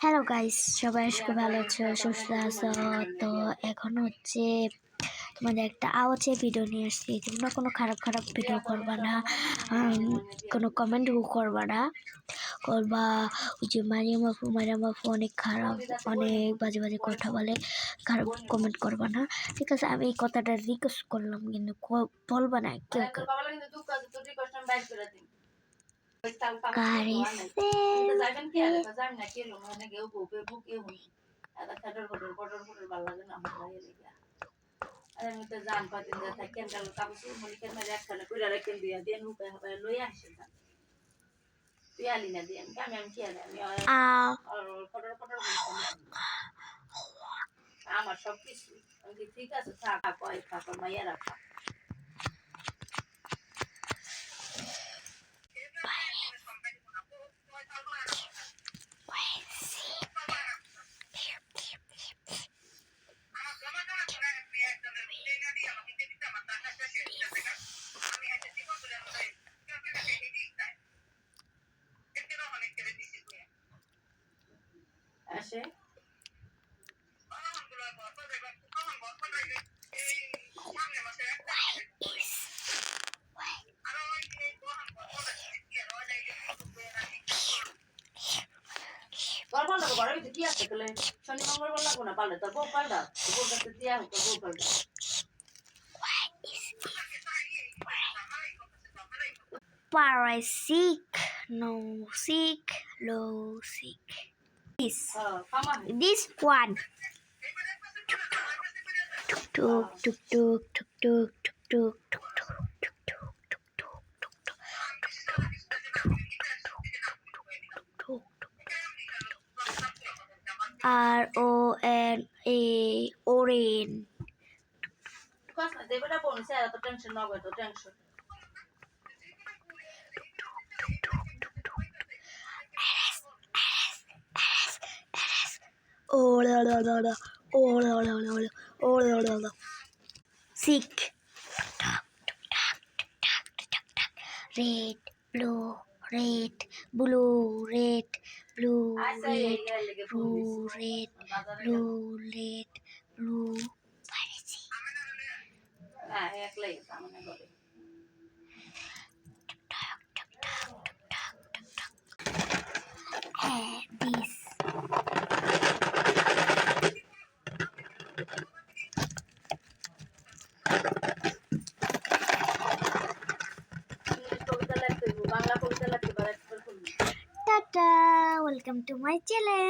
Hello guys, সবাই আজকে ভালো আছো, সুস্থ আছো? তো এখন হচ্ছে তোমাদের একটা আওয়াজে ভিডিও নিয়ে আসছি। তোমরা কোনো খারাপ খারাপ ভিডিও করবা না, কোনো কমেন্টও করবা না, করবা ওই যে মারিয়াম আপু অনেক খারাপ, অনেক বাজে বাজে কথা বলে, খারাপ কমেন্ট করবা না, ঠিক আছে? আমি এই কথাটা রিকোয়েস্ট করলাম, কিন্তু বলবা না কেউ কেউ। আমার সবকিছু ঠিক আছে, থাকা কয় থাকা মাইয়া রাখা। আসে শনি মঙ্গলবার লাগবো না, পাল্টে তোর বউ পাল্টা, বউর কাছে দিয়া হোক, বউ পাল্টা। Para sick, no sick, low sick. This one. Tuk tuk tuk tuk tuk tuk tuk tuk tuk tuk tuk tuk tuk RONA orange. দেবে না বোন, স্যার এত টেনশন না হবে, তো tension Oh la la la la. Oh la la la la. Oh la la la. Sick. Red, blue, red, blue, red, blue, red, blue, red, blue, red, blue. হ্যাঁ একলাই সামনে করে This. কবিতা লিখতে বাংলা কবিতা লিখতে পারে। Tata, welcome to my channel.